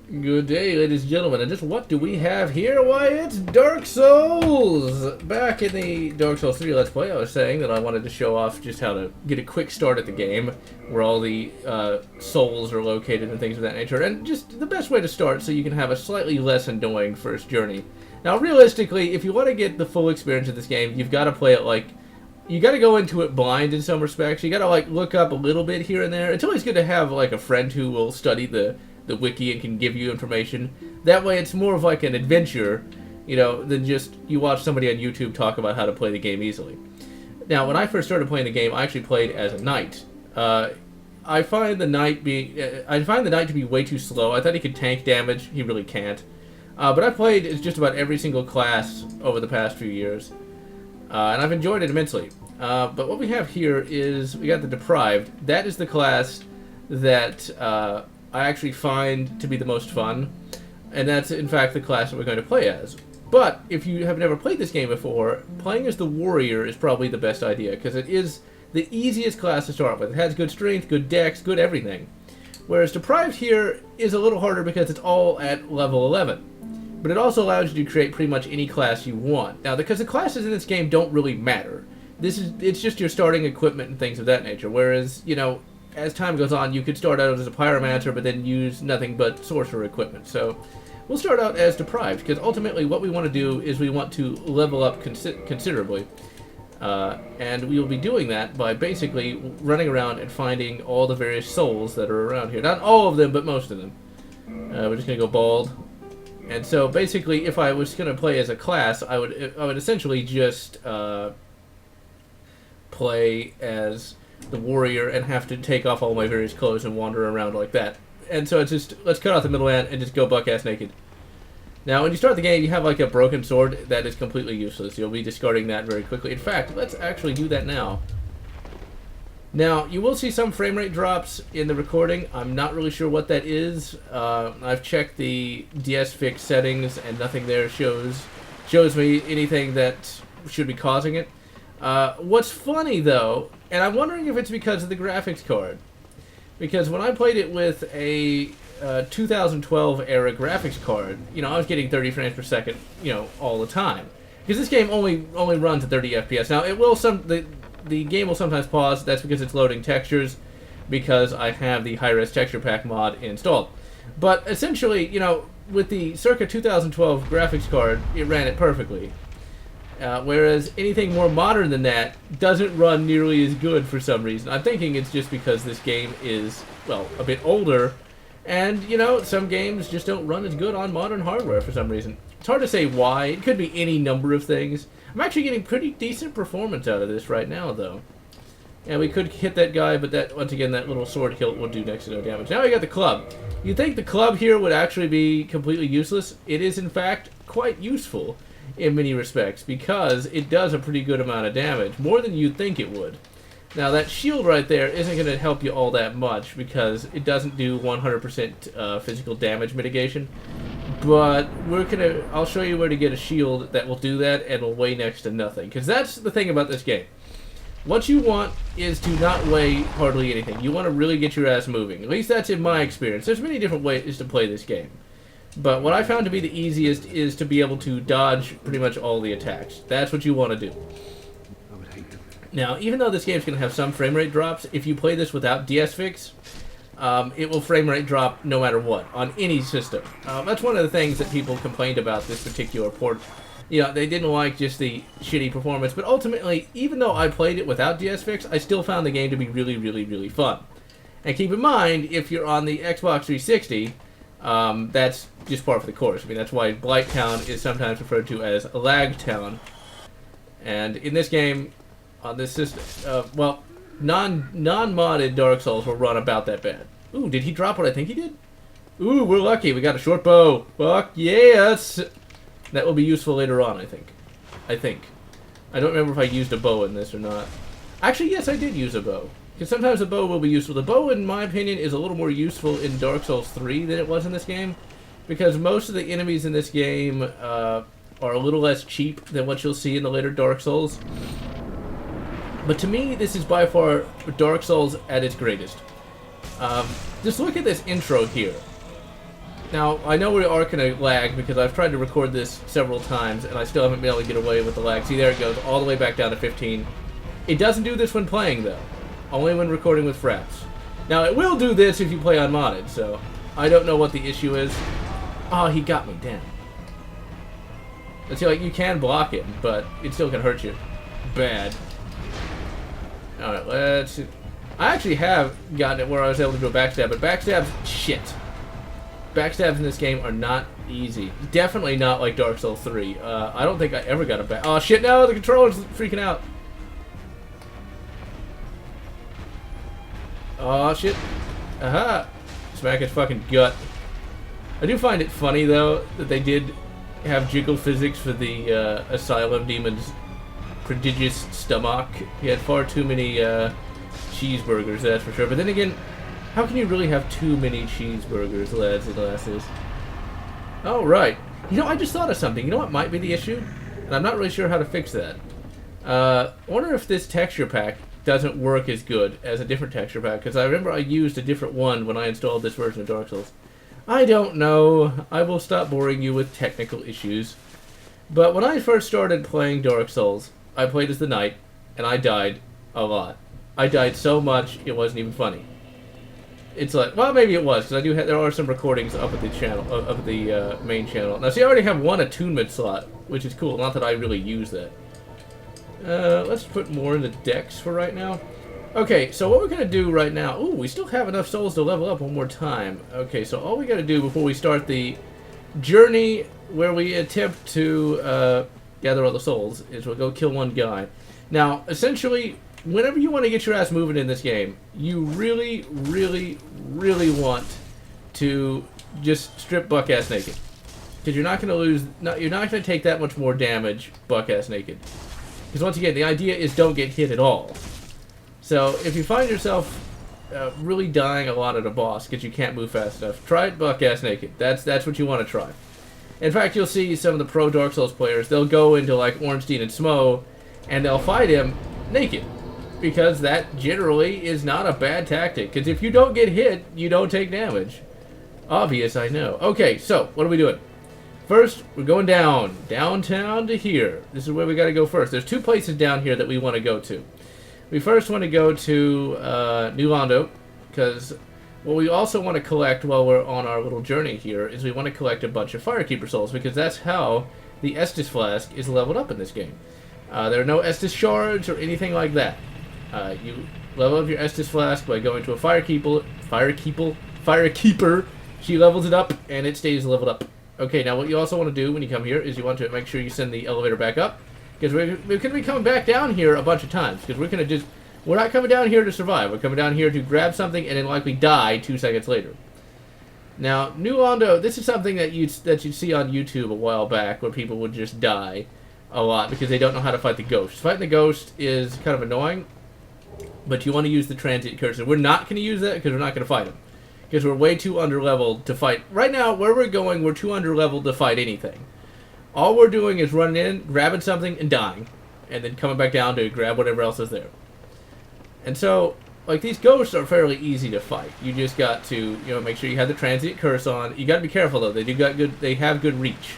Good day, ladies and gentlemen, and just what do we have here? Why, it's Dark Souls! Back in the Dark Souls 3 Let's Play, I was saying that I wanted to show off just how to get a quick start at the game, where all the souls are located and things of that nature, and just the best way to start so you can have a slightly less annoying first journey. Now, realistically, if you want to get the full experience of this game, you've got to play it like... You got to go into it blind in some respects. You got to, like, look up a little bit here and there. It's always good to have, like, a friend who will study the wiki and can give you information. That way it's more of like an adventure, you know, than just you watch somebody on YouTube talk about how to play the game easily. Now, when I first started playing the game, I actually played as a knight. I find the knight to be way too slow. I thought he could tank damage. He really can't. But I played as just about every single class over the past few years, and I've enjoyed it immensely. But what we have here is we got the Deprived. That is the class that I actually find to be the most fun, and that's in fact the class that we're going to play as. But if you have never played this game before, playing as the warrior is probably the best idea, because it is the easiest class to start with. It has good strength, good dex, good everything. Whereas Deprived here is a little harder because it's all at level 11. But it also allows you to create pretty much any class you want. Now, because the classes in this game don't really matter. It's just your starting equipment and things of that nature, whereas, you know, as time goes on, you could start out as a pyromancer, but then use nothing but sorcerer equipment. So we'll start out as Deprived, because ultimately what we want to do is we want to level up considerably. And we will be doing that by basically running around and finding all the various souls that are around here. Not all of them, but most of them. We're just going to go bald. And so basically, if I was going to play as a class, I would essentially just play as the warrior and have to take off all my various clothes and wander around like that. And so it's just, let's cut off the middleman and just go buck-ass naked. Now, when you start the game, you have like a broken sword that is completely useless. You'll be discarding that very quickly. In fact, let's actually do that now. Now, you will see some frame rate drops in the recording. I'm not really sure what that is. I've checked the DS Fix settings and nothing there shows me anything that should be causing it. What's funny though, and I'm wondering if it's because of the graphics card, because when I played it with a 2012 era graphics card, you know, I was getting 30 frames per second, you know, all the time. Because this game only runs at 30 FPS. Now, it will the game will sometimes pause. That's because it's loading textures, because I have the high-res texture pack mod installed. But essentially, you know, with the circa 2012 graphics card, it ran it perfectly. Whereas anything more modern than that doesn't run nearly as good for some reason. I'm thinking it's just because this game is, well, a bit older, and, you know, some games just don't run as good on modern hardware for some reason. It's hard to say why. It could be any number of things. I'm actually getting pretty decent performance out of this right now, though. And we could hit that guy, but that, once again, that little sword hilt will do next to no damage. Now we got the club. You'd think the club here would actually be completely useless. It is, in fact, quite useful in many respects, because it does a pretty good amount of damage, more than you'd think it would. Now, that shield right there isn't going to help you all that much, because it doesn't do 100% physical damage mitigation. But I'll show you where to get a shield that will do that and will weigh next to nothing. Because that's the thing about this game. What you want is to not weigh hardly anything. You want to really get your ass moving. At least that's in my experience. There's many different ways to play this game. But what I found to be the easiest is to be able to dodge pretty much all the attacks. That's what you want to do. Now, even though this game's going to have some frame rate drops, if you play this without DS Fix, it will frame rate drop no matter what, on any system. That's one of the things that people complained about this particular port. You know, they didn't like just the shitty performance, but ultimately, even though I played it without DS Fix, I still found the game to be really, really, really fun. And keep in mind, if you're on the Xbox 360, that's just par for the course. I mean, that's why Blighttown is sometimes referred to as Lagtown. And in this game, on this system, well, non-modded Dark Souls will run about that bad. Ooh, did he drop what I think he did? Ooh, we're lucky. We got a short bow. Fuck yes! That will be useful later on, I think. I don't remember if I used a bow in this or not. Actually, yes, I did use a bow. Because sometimes a bow will be useful. The bow, in my opinion, is a little more useful in Dark Souls 3 than it was in this game. Because most of the enemies in this game are a little less cheap than what you'll see in the later Dark Souls. But to me, this is by far Dark Souls at its greatest. Just look at this intro here. Now, I know we are going to lag because I've tried to record this several times and I still haven't been able to get away with the lag. See, there it goes, all the way back down to 15. It doesn't do this when playing, though. Only when recording with fraps. Now, it will do this if you play unmodded, so I don't know what the issue is. Oh, he got me, damn. See, like, you can block it, but it still can hurt you. Bad. Alright, let's see. I actually have gotten it where I was able to do a backstab, but backstabs, shit. Backstabs in this game are not easy. Definitely not like Dark Souls 3. I don't think I ever got a back. Oh shit, no, the controller's freaking out. Oh shit. Aha! Smack his fucking gut. I do find it funny, though, that they did have jiggle physics for the Asylum Demon's prodigious stomach. He had far too many cheeseburgers, that's for sure. But then again, how can you really have too many cheeseburgers, lads and lasses? Oh, right. You know, I just thought of something. You know what might be the issue? And I'm not really sure how to fix that. I wonder if this texture pack doesn't work as good as a different texture pack, because I remember I used a different one when I installed this version of Dark Souls. I don't know. I will stop boring you with technical issues. But when I first started playing Dark Souls, I played as the Knight, and I died a lot. I died so much, it wasn't even funny. It's like, well, maybe it was, because I do have, there are some recordings up at the channel, up at the main channel. Now, see, I already have one attunement slot, which is cool. Not that I really use that. Let's put more in the decks for right now. Okay, so what we're going to do right now... Ooh, we still have enough souls to level up one more time. Okay, so all we got to do before we start the journey where we attempt to gather all the souls is we'll go kill one guy. Now, essentially, whenever you want to get your ass moving in this game, you really, really, really want to just strip buck-ass naked. Because you're not going to lose... you're not going to take that much more damage buck-ass naked. Because once again, the idea is don't get hit at all. So, if you find yourself really dying a lot at a boss because you can't move fast enough, try it buck-ass naked. That's what you want to try. In fact, you'll see some of the pro Dark Souls players, they'll go into like Ornstein and Smo, and they'll fight him naked. Because that generally is not a bad tactic. Because if you don't get hit, you don't take damage. Obvious, I know. Okay, so, what are we doing? First, we're going downtown to here. This is where we got to go first. There's two places down here that we want to go to. We first want to go to New Londo, because what we also want to collect while we're on our little journey here is we want to collect a bunch of Firekeeper souls, because that's how the Estus Flask is leveled up in this game. There are no Estus shards or anything like that. You level up your Estus Flask by going to a Firekeeper. She levels it up, and it stays leveled up. Okay, now what you also want to do when you come here is you want to make sure you send the elevator back up. Because we're going to be coming back down here a bunch of times. Because we're not coming down here to survive. We're coming down here to grab something and then likely die 2 seconds later. Now, New Londo, this is something that you'd see on YouTube a while back where people would just die a lot because they don't know how to fight the ghost. Fighting the ghost is kind of annoying, but you want to use the transient cursor. We're not going to use that because we're not going to fight him. Because we're way too underleveled to fight. Right now, where we're going, we're too underleveled to fight anything. All we're doing is running in, grabbing something, and dying. And then coming back down to grab whatever else is there. And so, like, these ghosts are fairly easy to fight. You just got to, make sure you have the transient curse on. You got to be careful, though. They have good reach.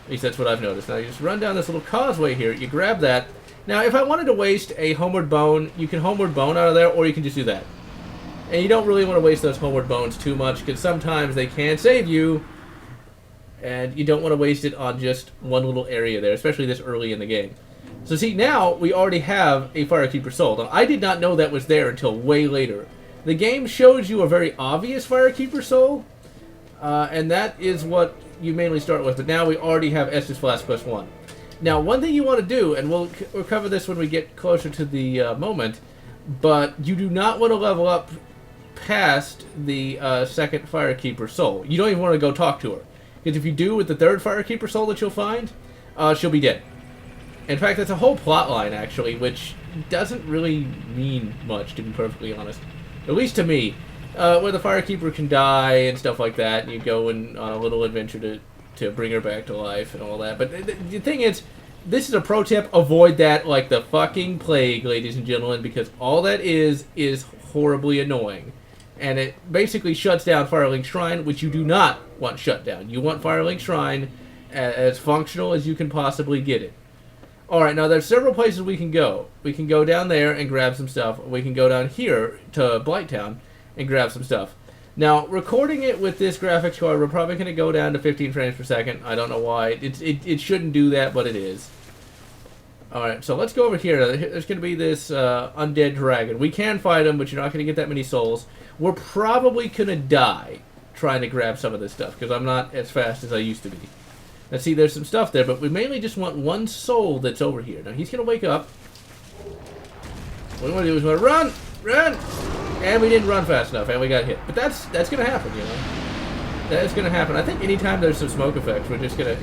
At least that's what I've noticed. Now, you just run down this little causeway here. You grab that. Now, if I wanted to waste a homeward bone, you can homeward bone out of there, or you can just do that. And you don't really want to waste those homeward bones too much, because sometimes they can save you, and you don't want to waste it on just one little area there, especially this early in the game. So see, now we already have a Firekeeper soul. Now, I did not know that was there until way later. The game shows you a very obvious Firekeeper soul, and that is what you mainly start with, but now we already have Estus Flask +1. Now, one thing you want to do, and we'll cover this when we get closer to the moment, but you do not want to level up past the second Firekeeper soul. You don't even want to go talk to her. Because if you do with the third Firekeeper soul that you'll find, she'll be dead. In fact, that's a whole plot line, actually, which doesn't really mean much, to be perfectly honest. At least to me. Where the Firekeeper can die and stuff like that, and you go on a little adventure to bring her back to life and all that. But the thing is, this is a pro tip, avoid that like the fucking plague, ladies and gentlemen, because all that is horribly annoying. And it basically shuts down Firelink Shrine, which you do not want shut down. You want Firelink Shrine as functional as you can possibly get it. Alright, now there's several places we can go. We can go down there and grab some stuff. We can go down here to Blighttown and grab some stuff. Now, recording it with this graphics card, we're probably going to go down to 15 frames per second. I don't know why. It shouldn't do that, but it is. Alright, so let's go over here. There's going to be this undead dragon. We can fight him, but you're not going to get that many souls. We're probably going to die trying to grab some of this stuff, because I'm not as fast as I used to be. Now, see, there's some stuff there, but we mainly just want one soul that's over here. Now, he's going to wake up. What we want to do is we want to run! Run! And we didn't run fast enough, and we got hit. But that's going to happen, you know. That is going to happen. I think anytime there's some smoke effects, we're just going to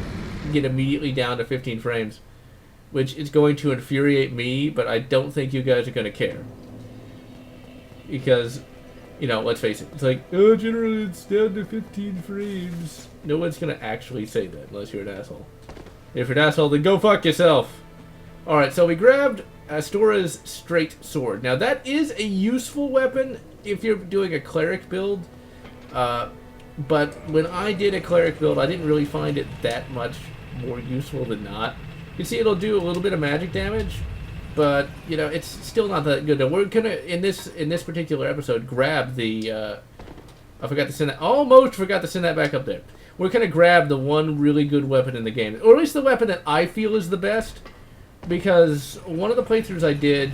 get immediately down to 15 frames. Which is going to infuriate me, but I don't think you guys are going to care. Because, you know, let's face it. It's like, oh, General, it's down to 15 frames. No one's going to actually say that, unless you're an asshole. If you're an asshole, then go fuck yourself. Alright, so we grabbed Astora's Straight Sword. Now, that is a useful weapon if you're doing a cleric build. But when I did a cleric build, I didn't really find it that much more useful than not. You see, it'll do a little bit of magic damage, but you know it's still not that good. Now, we're gonna in this particular episode grab the. I forgot to send that. Almost forgot to send that back up there. We're gonna grab the one really good weapon in the game, or at least the weapon that I feel is the best, because one of the playthroughs I did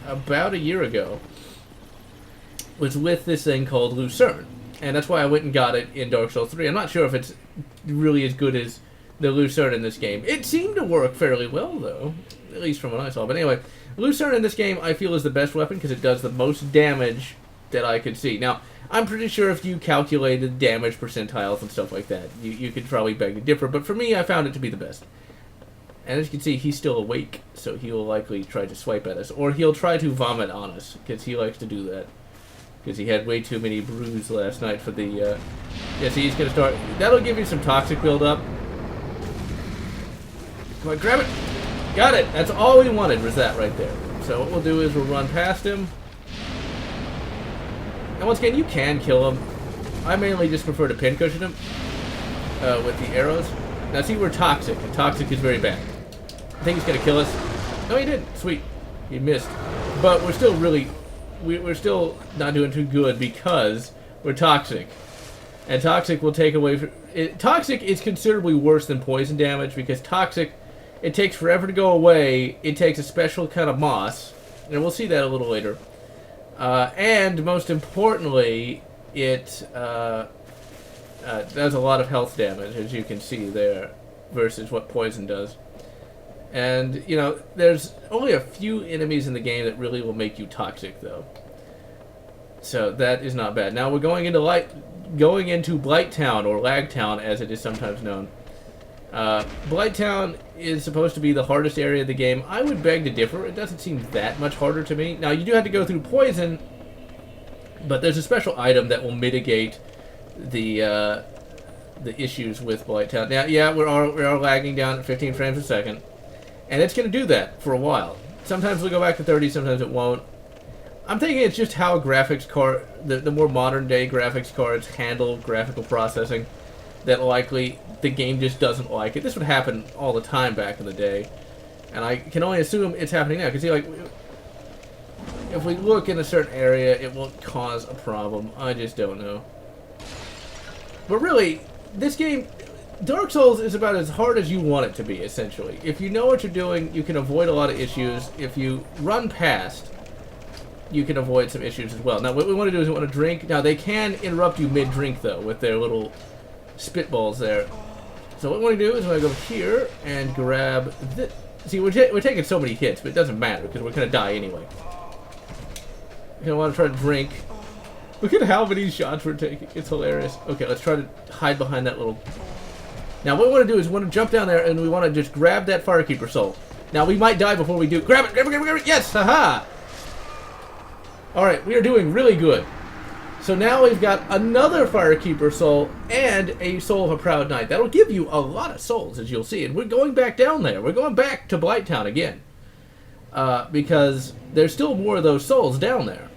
about a year ago was with this thing called Lucerne, and that's why I went and got it in Dark Souls 3. I'm not sure if it's really as good as the Lucerne in this game. It seemed to work fairly well, though, at least from what I saw. But anyway, Lucerne in this game I feel is the best weapon because it does the most damage that I could see. Now, I'm pretty sure if you calculated damage percentiles and stuff like that, you could probably beg to differ. But for me, I found it to be the best. And as you can see, he's still awake, so he'll likely try to swipe at us. Or he'll try to vomit on us, because he likes to do that. Because he had way too many brews last night for the... Yeah, see, he's going to start... That'll give you some toxic buildup. Come on, grab it! Got it! That's all we wanted was that right there. So what we'll do is we'll run past him. And once again, you can kill him. I mainly just prefer to pincushion him with the arrows. Now see, we're toxic, and toxic is very bad. I think he's going to kill us. No, he didn't. Sweet. He missed. But we're still really... We're still not doing too good because we're toxic. And toxic will take away... Toxic is considerably worse than poison damage because toxic... It takes forever to go away. It takes a special kind of moss. And we'll see that a little later. And most importantly, it does a lot of health damage, as you can see there, versus what poison does. And, you know, there's only a few enemies in the game that really will make you toxic, though. So that is not bad. Now we're going into Blighttown, or Lagtown, as it is sometimes known. Blighttown is supposed to be the hardest area of the game. I would beg to differ. It doesn't seem that much harder to me. Now, you do have to go through poison, but there's a special item that will mitigate the issues with Blighttown. Now, yeah, we are lagging down at 15 frames a second, and it's going to do that for a while. Sometimes we'll go back to 30, sometimes it won't. I'm thinking it's just how graphics card, the more modern day graphics cards handle graphical processing, that likely the game just doesn't like it. This would happen all the time back in the day, and I can only assume it's happening now. Because see, like, if we look in a certain area, it won't cause a problem. I just don't know. But really, this game, Dark Souls is about as hard as you want it to be, essentially. If you know what you're doing, you can avoid a lot of issues. If you run past, you can avoid some issues as well. Now, what we want to do is we want to drink. Now, they can interrupt you mid-drink, though, with their little spitballs there. So what we want to do is we're going to go here and grab this. See, we're taking so many hits, but it doesn't matter because we're going to die anyway. We're going to want to try to drink. Look at how many shots we're taking. It's hilarious. Okay, let's try to hide behind that little... Now, what we want to do is we want to jump down there and we want to just grab that Firekeeper soul. Now, we might die before we do. Grab it! Grab it! Grab it! Grab it! Yes! Haha! Alright, we are doing really good. So now we've got another Firekeeper soul and a Soul of a Proud Knight. That'll give you a lot of souls, as you'll see. And we're going back down there. We're going back to Blighttown again. Because there's still more of those souls down there.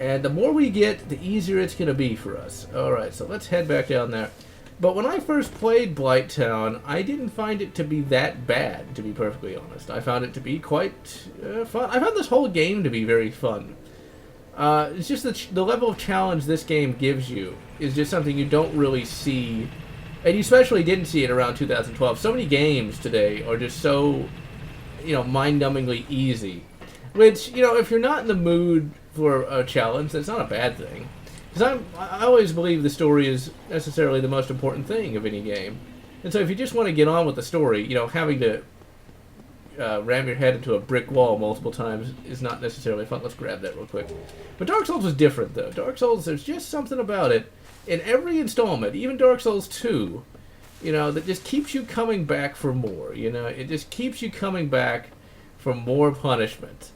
And the more we get, the easier it's going to be for us. Alright, so let's head back down there. But when I first played Blighttown, I didn't find it to be that bad, to be perfectly honest. I found it to be quite fun. I found this whole game to be very fun. It's just the level of challenge this game gives you is just something you don't really see. And you especially didn't see it around 2012. So many games today are just so, mind-numbingly easy. Which, if you're not in the mood for a challenge, that's not a bad thing. Because I always believe the story is necessarily the most important thing of any game. And so if you just want to get on with the story, having to ram your head into a brick wall multiple times is not necessarily fun. Let's grab that real quick. But Dark Souls was different, though. Dark Souls, there's just something about it. In every installment, even Dark Souls 2, that just keeps you coming back for more. It just keeps you coming back for more punishment.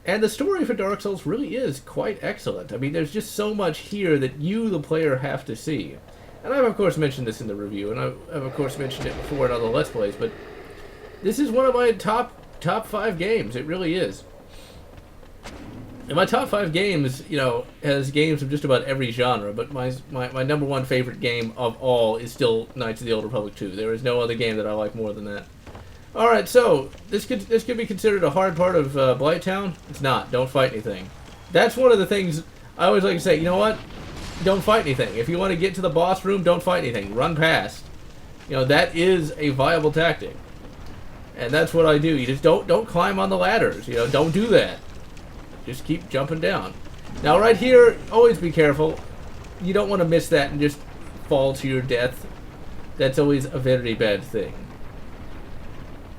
And the story for Dark Souls really is quite excellent. I mean, there's just so much here that you, the player, have to see. And I've, of course, mentioned this in the review, and I've of course, mentioned it before in other Let's Plays, but this is one of my top 5 games. It really is. And my top 5 games, has games of just about every genre, but my number one favorite game of all is still Knights of the Old Republic 2. There is no other game that I like more than that. Alright, so, this could be considered a hard part of Blighttown. It's not. Don't fight anything. That's one of the things I always like to say, you know what? Don't fight anything. If you want to get to the boss room, don't fight anything. Run past. That is a viable tactic. And that's what I do. You just don't climb on the ladders. Don't do that. Just keep jumping down. Now, right here, always be careful. You don't want to miss that and just fall to your death. That's always a very bad thing.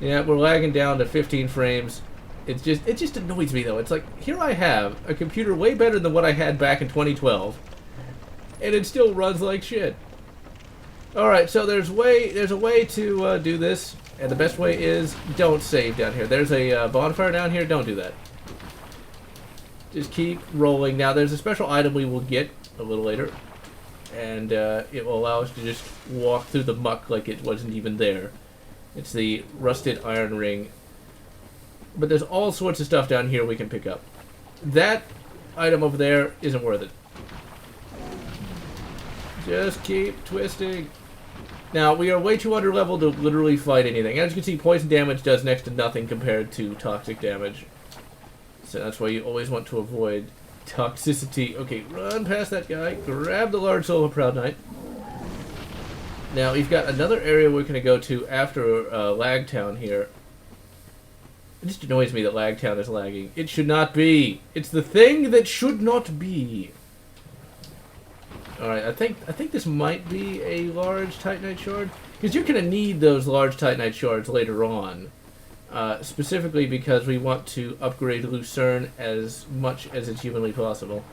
Yeah, we're lagging down to 15 frames. It just annoys me, though. It's like, here I have a computer way better than what I had back in 2012, and it still runs like shit. Alright, so there's a way to do this, and the best way is don't save down here. There's a bonfire down here. Don't do that. Just keep rolling. Now, there's a special item we will get a little later, and it will allow us to just walk through the muck like it wasn't even there. It's the rusted iron ring. But there's all sorts of stuff down here we can pick up. That item over there isn't worth it. Just keep twisting. Now, we are way too under level to literally fight anything. As you can see, poison damage does next to nothing compared to toxic damage. So that's why you always want to avoid toxicity. Okay, run past that guy. Grab the large soul of Proud Knight. Now, we've got another area we're going to go to after Lagtown here. It just annoys me that Lagtown is lagging. It should not be. It's the thing that should not be. Alright, I think this might be a large Titanite shard. Because you're going to need those large Titanite shards later on. Specifically because we want to upgrade Lucerne as much as it's humanly possible.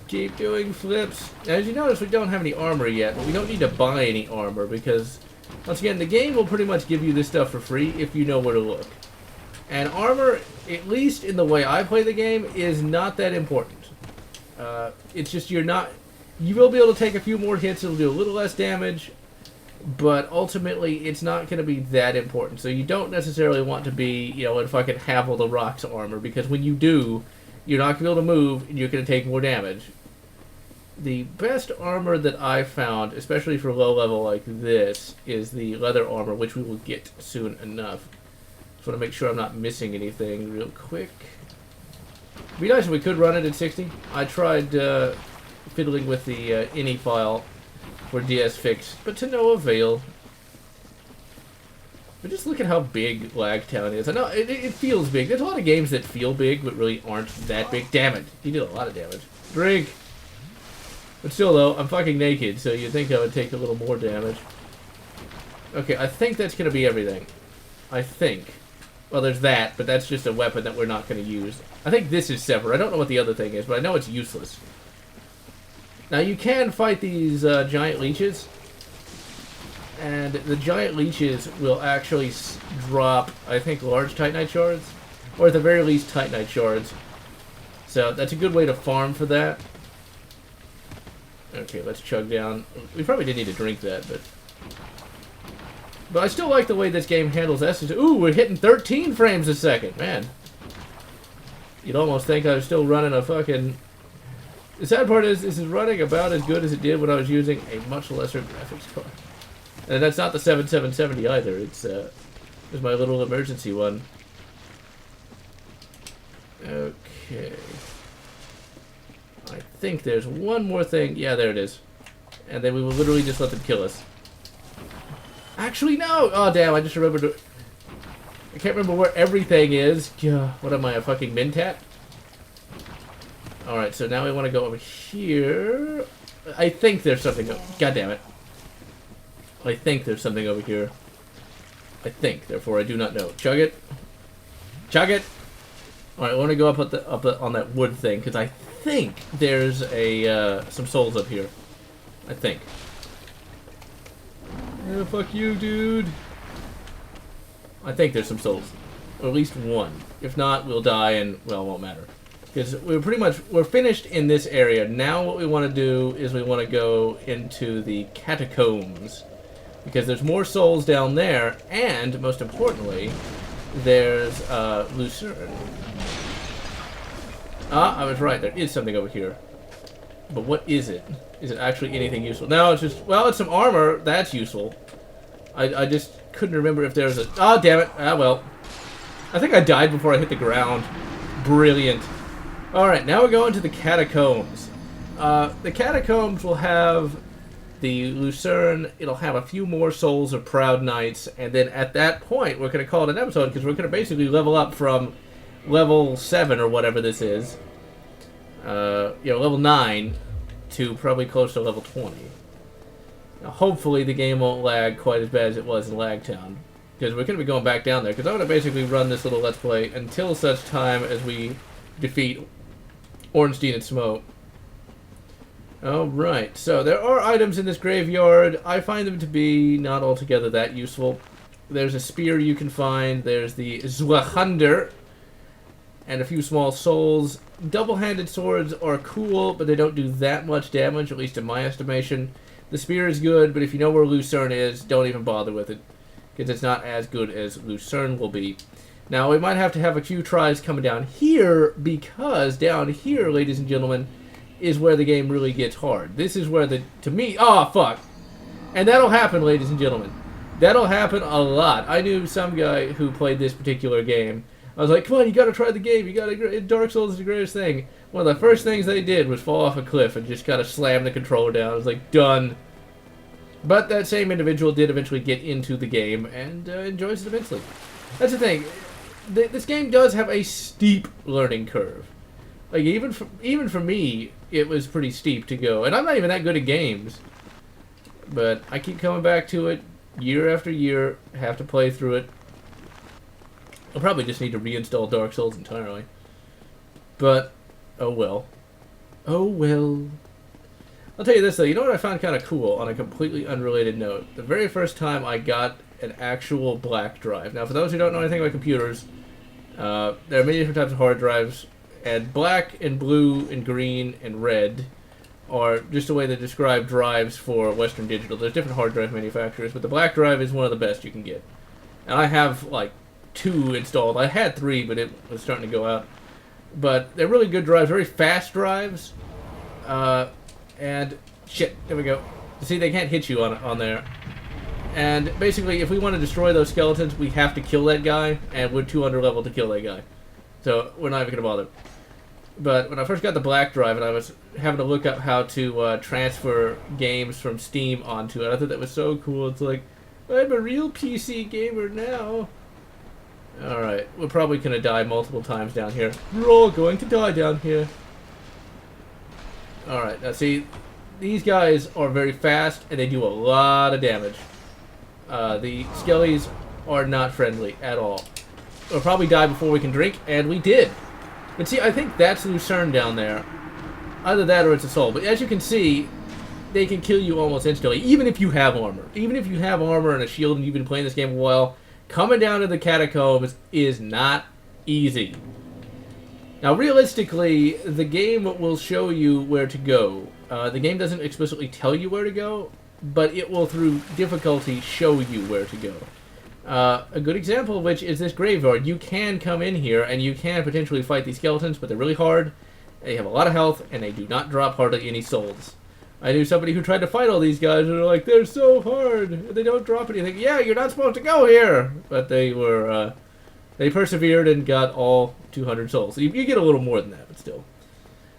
Keep doing flips. As you notice, we don't have any armor yet, but we don't need to buy any armor because, once again, the game will pretty much give you this stuff for free if you know where to look. And armor, at least in the way I play the game, is not that important. It's just you will be able to take a few more hits, it'll do a little less damage, but ultimately it's not going to be that important. So you don't necessarily want to be, in fucking Havel the Rock's armor, because when you do, you're not going to be able to move, and you're going to take more damage. The best armor that I've found, especially for low level like this, is the leather armor, which we will get soon enough. Just want to make sure I'm not missing anything real quick. It'd be nice if we could run it at 60. I tried fiddling with the ini file for DS Fix, but to no avail. But just look at how big Lagtown is. I know it feels big. There's a lot of games that feel big, but really aren't that big. Damn it. You did a lot of damage. Drink! But still, though, I'm fucking naked, so you'd think I would take a little more damage. Okay, I think that's going to be everything. I think. Well, there's that, but that's just a weapon that we're not going to use. I think this is separate. I don't know what the other thing is, but I know it's useless. Now, you can fight these giant leeches. And the giant leeches will actually drop, I think, large Titanite shards. Or at the very least, Titanite shards. So that's a good way to farm for that. Okay, let's chug down. We probably didn't need to drink that, but I still like the way this game handles S's. Ooh, we're hitting 13 frames a second, man. You'd almost think I was still running a fucking... The sad part is, this is running about as good as it did when I was using a much lesser graphics card. And that's not the 7770 either. It's my little emergency one. Okay. I think there's one more thing. Yeah, there it is. And then we will literally just let them kill us. Actually, no! Oh, damn, I just remembered. I can't remember where everything is. What am I, a fucking Mintat? Alright, so now we want to go over here. I think there's something. God damn it. I think there's something over here. I think, therefore I do not know. Chug it. Chug it! Alright, I want to go up on that wood thing, because I think there's some souls up here. I think. Yeah, fuck you, dude. I think there's some souls. Or at least one. If not, we'll die and, well, it won't matter. Because we're finished in this area. Now what we want to do is we want to go into the catacombs. Because there's more souls down there, and, most importantly, there's, Lucerne. Ah, I was right, there is something over here. But what is it? Is it actually anything useful? No, it's just, well, it's some armor, that's useful. I just couldn't remember if there's a, oh, damn it, ah, well. I think I died before I hit the ground. Brilliant. Alright, now we're going to the catacombs. The catacombs will have the Lucerne, it'll have a few more souls of Proud Knights, and then at that point, we're going to call it an episode, because we're going to basically level up from level 7, or whatever this is, level 9, to probably close to level 20. Now, hopefully the game won't lag quite as bad as it was in Lagtown, because we're going to be going back down there, because I'm going to basically run this little Let's Play until such time as we defeat Ornstein and Smoke. Alright, so there are items in this graveyard. I find them to be not altogether that useful. There's a spear you can find, there's the Zwachander, and a few small souls. Double-handed swords are cool, but they don't do that much damage, at least in my estimation. The spear is good, but if you know where Lucerne is, don't even bother with it, because it's not as good as Lucerne will be. Now, we might have to have a few tries coming down here, because down here, ladies and gentlemen, is where the game really gets hard. This is where to me, oh, fuck. And that'll happen, ladies and gentlemen. That'll happen a lot. I knew some guy who played this particular game. I was like, come on, you gotta try the game. You gotta, Dark Souls is the greatest thing. One of the first things they did was fall off a cliff and just kind of slam the controller down. I was like, done. But that same individual did eventually get into the game and enjoys it immensely. That's the thing. This game does have a steep learning curve. Like, even for me, it was pretty steep to go. And I'm not even that good at games. But I keep coming back to it year after year, have to play through it. I'll probably just need to reinstall Dark Souls entirely. But, oh well. Oh well. I'll tell you this though, you know what I found kind of cool on a completely unrelated note? The very first time I got an actual black drive. Now for those who don't know anything about computers, there are many different types of hard drives, and black and blue and green and red are just a way to describe drives for Western Digital. There's different hard drive manufacturers, but the black drive is one of the best you can get. And I have like 2 installed. I had 3, but it was starting to go out. But they're really good drives, very fast drives. And shit, there we go. See, they can't hit you on there. And basically, if we want to destroy those skeletons, we have to kill that guy, and we're too under level to kill that guy. So we're not even going to bother. But when I first got the black drive, and I was having to look up how to transfer games from Steam onto it, I thought that was so cool. It's like, I'm a real PC gamer now. Alright, we're probably going to die multiple times down here. We're all going to die down here. Alright, now see, these guys are very fast, and they do a lot of damage. The skellies are not friendly at all. We'll probably die before we can drink, and we did. But see, I think that's Lucerne down there. Either that or it's a soul. But as you can see, they can kill you almost instantly, even if you have armor. Even if you have armor and a shield and you've been playing this game a while, coming down to the catacombs is not easy. Now, realistically, the game will show you where to go. The game doesn't explicitly tell you where to go, but it will, through difficulty, show you where to go. A good example of which is this graveyard. You can come in here and you can potentially fight these skeletons, but they're really hard. They have a lot of health, and they do not drop hardly any souls. I knew somebody who tried to fight all these guys, and they're like, they're so hard. They don't drop anything. Yeah, you're not supposed to go here. But they were, they persevered and got all 200 souls. So you get a little more than that, but still.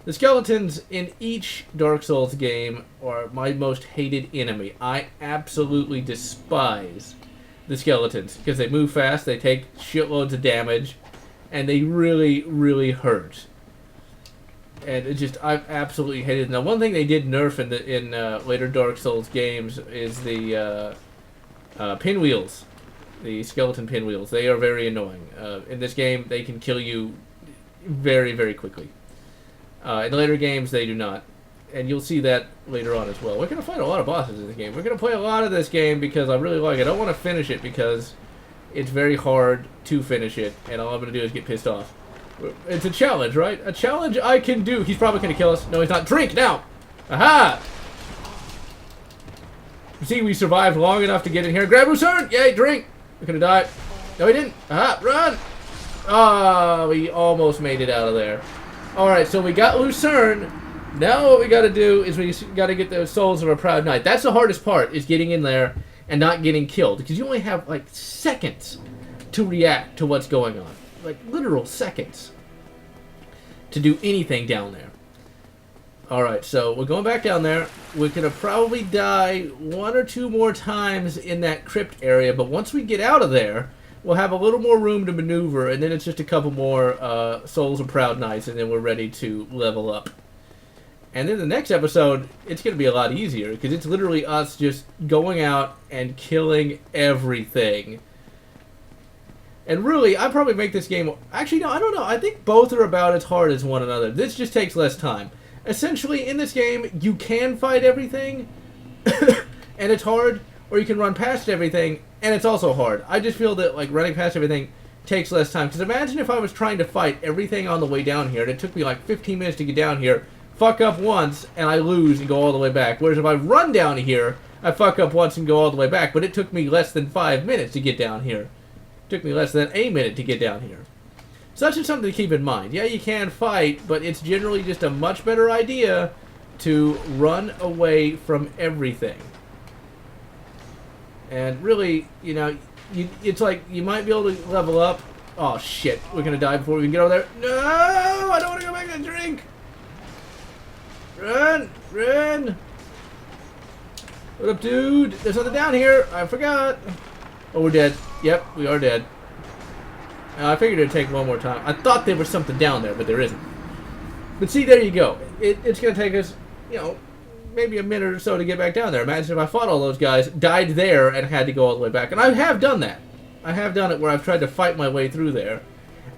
The skeletons in each Dark Souls game are my most hated enemy. I absolutely despise the skeletons because they move fast, they take shitloads of damage, and they really, really hurt. And it just, I absolutely hated it. Now, one thing they did nerf in later Dark Souls games is the pinwheels, the skeleton pinwheels. They are very annoying. In this game, they can kill you very, very quickly. In the later games, they do not. And you'll see that later on as well. We're going to fight a lot of bosses in this game. We're going to play a lot of this game because I really like it. I don't want to finish it because it's very hard to finish it, and all I'm going to do is get pissed off. It's a challenge, right? A challenge I can do. He's probably going to kill us. No, he's not. Drink now! Aha! See, we survived long enough to get in here. Grab Lucerne! Yay, drink! We're going to die. No, he didn't. Aha, run! Ah, we almost made it out of there. Alright, so we got Lucerne. Now what we got to do is we got to get the souls of a proud knight. That's the hardest part, is getting in there and not getting killed. Because you only have, like, seconds to react to what's going on. Like, literal seconds to do anything down there. Alright, so we're going back down there. We're going to probably die 1 or 2 more times in that crypt area, but once we get out of there, we'll have a little more room to maneuver, and then it's just a couple more Souls of Proud Knights, and then we're ready to level up. And then the next episode, it's going to be a lot easier, because it's literally us just going out and killing everything. And really, I'd probably make this game... Actually, no, I don't know. I think both are about as hard as one another. This just takes less time. Essentially, in this game, you can fight everything, and it's hard, or you can run past everything, and it's also hard. I just feel that, like, running past everything takes less time. Because imagine if I was trying to fight everything on the way down here, and it took me, like, 15 minutes to get down here, fuck up once, and I lose and go all the way back. Whereas if I run down here, I fuck up once and go all the way back. But it took me less than 5 minutes to get down here. Took me less than a minute to get down here. So that's just something to keep in mind. Yeah, you can fight, but it's generally just a much better idea to run away from everything. And really, you know, it's like you might be able to level up. Oh shit, we're gonna die before we can get over there. No, I don't want to go back and drink. Run, run. What up, dude? There's nothing down here. I forgot. Oh, we're dead. Yep, we are dead. I figured it'd take one more time. I thought there was something down there, but there isn't. But see, there you go. It's going to take us, you know, maybe a minute or so to get back down there. Imagine if I fought all those guys, died there, and had to go all the way back. And I have done that. I have done it where I've tried to fight my way through there.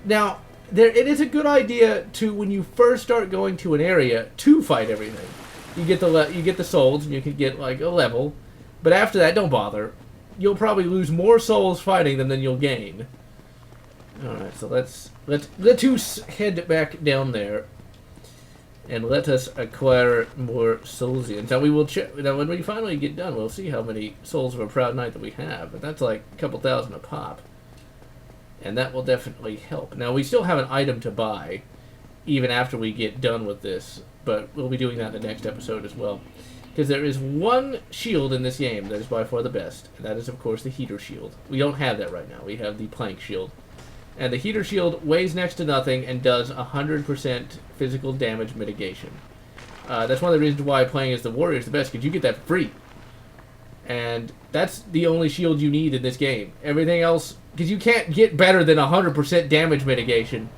Now, it is a good idea to, when you first start going to an area, to fight everything. You get the souls, and you can get, like, a level. But after that, don't bother. You'll probably lose more souls fighting them than you'll gain. Alright, so let's head back down there and let us acquire more Soulsians. Now we will check. Now when we finally get done, we'll see how many Souls of a Proud Knight that we have. But that's like a couple thousand a pop, and that will definitely help. Now we still have an item to buy, even after we get done with this. But we'll be doing that in the next episode as well. Because there is one shield in this game that is by far the best. And that is, of course, the heater shield. We don't have that right now. We have the plank shield. And the heater shield weighs next to nothing and does 100% physical damage mitigation. That's one of the reasons why playing as the warrior is the best, because you get that free. And that's the only shield you need in this game. Everything else, because you can't get better than 100% damage mitigation.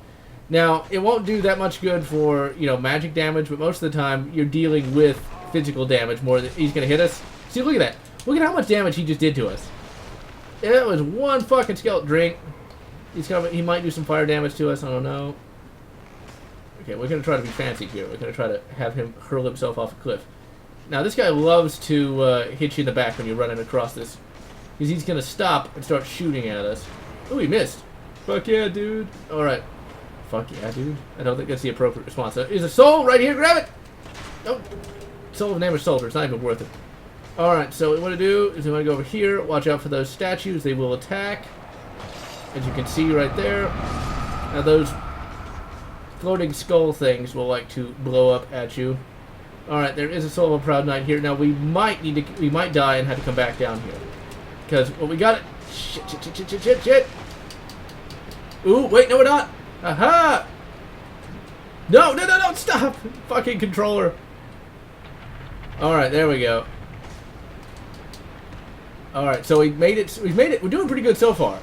Now, it won't do that much good for, you know, magic damage, but most of the time you're dealing with physical damage more than he's going to hit us. See, look at that. Look at how much damage he just did to us. That was one fucking skeleton drink. He might do some fire damage to us. I don't know. Okay, we're going to try to be fancy here. We're going to try to have him hurl himself off a cliff. Now, this guy loves to hit you in the back when you're running across this. Because he's going to stop and start shooting at us. Oh, he missed. Fuck yeah, dude. Alright. Fuck yeah, dude. I don't think that's the appropriate response. There's a soul right here. Grab it! Nope. Soul of an Ambush Soldier. It's not even worth it. Alright, so what we want to do is we want to go over here. Watch out for those statues. They will attack. As you can see right there. Now those floating skull things will like to blow up at you. Alright, there is a soul of a proud knight here. Now we might die and have to come back down here. Because, well, we got it. Shit. Ooh, wait, no we're not. Aha! No, stop! Fucking controller. Alright, there we go. Alright, so we've made it. We're doing pretty good so far.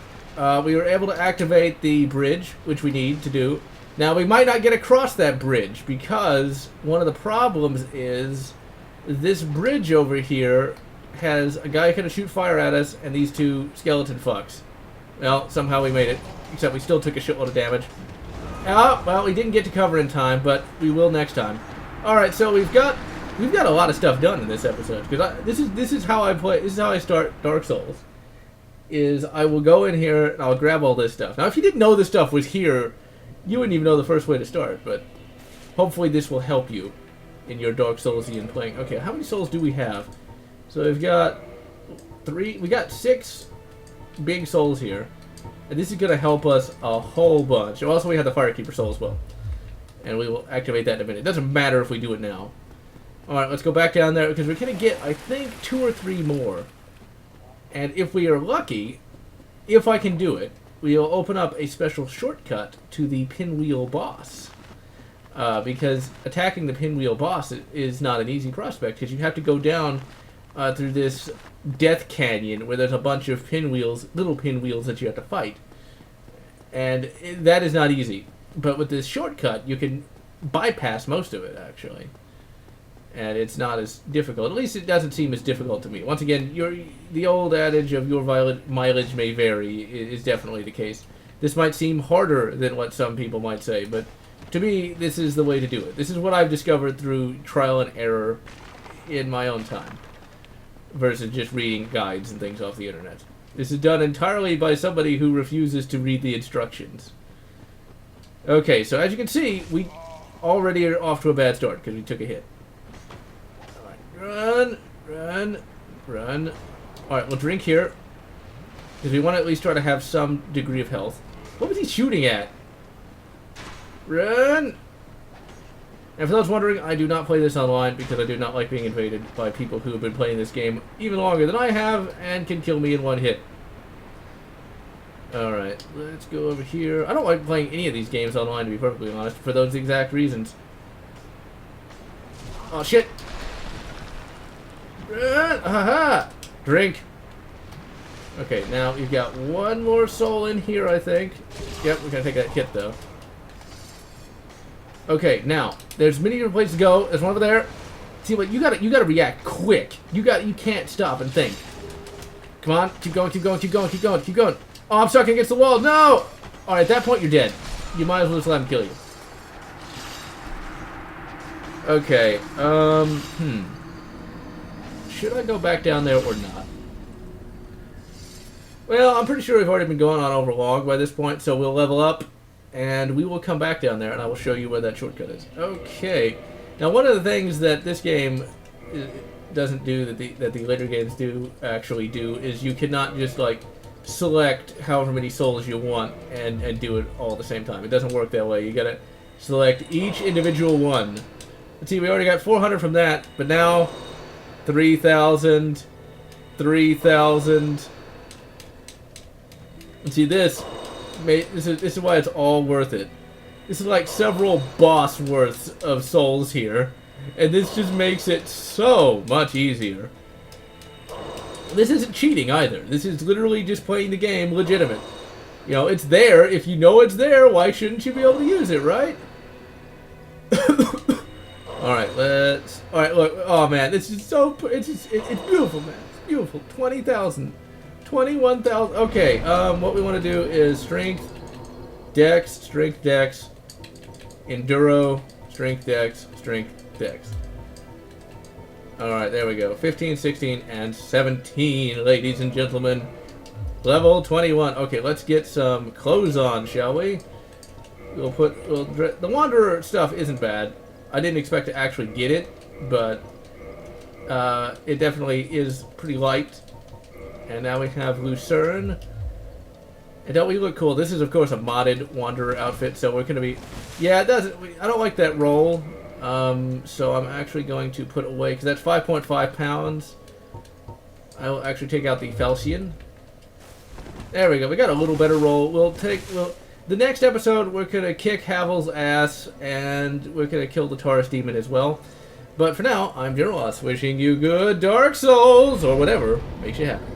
We were able to activate the bridge, which we need to do. Now, we might not get across that bridge, because one of the problems is this bridge over here has a guy gonna shoot fire at us and these two skeleton fucks. Well, somehow we made it, except we still took a shitload of damage. Oh, well, we didn't get to cover in time, but we will next time. Alright, so we've got a lot of stuff done in this episode, because this is how I play. This is how I start Dark Souls. Is I will go in here and I'll grab all this stuff. Now, if you didn't know this stuff was here, you wouldn't even know the first way to start. But hopefully, this will help you in your Dark Soulsian playing. Okay, how many souls do we have? So we've got 3. We got 6 big souls here, and this is going to help us a whole bunch. Also, we have the Firekeeper soul as well, and we will activate that in a minute. It doesn't matter if we do it now. Alright, let's go back down there, because we're going to get, I think, 2 or 3 more. And if we are lucky, if I can do it, we'll open up a special shortcut to the Pinwheel boss. Because attacking the Pinwheel boss is not an easy prospect, because you have to go down through this death canyon where there's a bunch of pinwheels, little pinwheels that you have to fight. And that is not easy. But with this shortcut, you can bypass most of it, actually. And it's not as difficult. At least it doesn't seem as difficult to me. Once again, the old adage of your mileage may vary is definitely the case. This might seem harder than what some people might say, but to me, this is the way to do it. This is what I've discovered through trial and error in my own time, versus just reading guides and things off the internet. This is done entirely by somebody who refuses to read the instructions. Okay, so as you can see, we already are off to a bad start because we took a hit. Run. Alright, we'll drink here, because we want to at least try to have some degree of health. What was he shooting at? Run! And for those wondering, I do not play this online because I do not like being invaded by people who have been playing this game even longer than I have and can kill me in one hit. Alright, let's go over here. I don't like playing any of these games online, to be perfectly honest, for those exact reasons. Oh, shit! Aha! Drink. Okay, now you've got one more soul in here, I think. Yep, we're gonna take that hit though. Okay, now there's many different places to go. There's one over there. See what you gotta react quick. You can't stop and think. Come on, keep going. Oh, I'm stuck against the wall. No! Alright, at that point you're dead. You might as well just let him kill you. Okay, should I go back down there or not? Well, I'm pretty sure we've already been going on over long by this point, so we'll level up, and we will come back down there, and I will show you where that shortcut is. Okay. Now, one of the things that this game doesn't do that the later games do actually do is you cannot just, like, select however many souls you want and do it all at the same time. It doesn't work that way. You gotta select each individual one. Let's see, we already got 400 from that, but now 3,000, 3,000. And see, this is why it's all worth it. This is like several boss worths of souls here, and this just makes it so much easier. This isn't cheating either. This is literally just playing the game legitimate. You know, it's there. If you know it's there, why shouldn't you be able to use it, right? Alright, alright, look. Oh, man. This is so... It's beautiful, man. It's beautiful. 20,000. 21,000. Okay, what we want to do is strength, dex, enduro, strength, dex. Alright, there we go. 15, 16, and 17, ladies and gentlemen. Level 21. Okay, let's get some clothes on, shall we? The Wanderer stuff isn't bad. I didn't expect to actually get it, but it definitely is pretty light. And now we have Lucerne. And don't we look cool? This is, of course, a modded Wanderer outfit, so we're going to be... Yeah, it doesn't... I don't like that roll, so I'm actually going to put away, because that's 5.5 pounds. I will actually take out the Falchion. There we go. We got a little better roll. The next episode, we're going to kick Havel's ass, and we're going to kill the Taurus Demon as well. But for now, I'm GeneralLotz, wishing you good Dark Souls, or whatever makes you happy.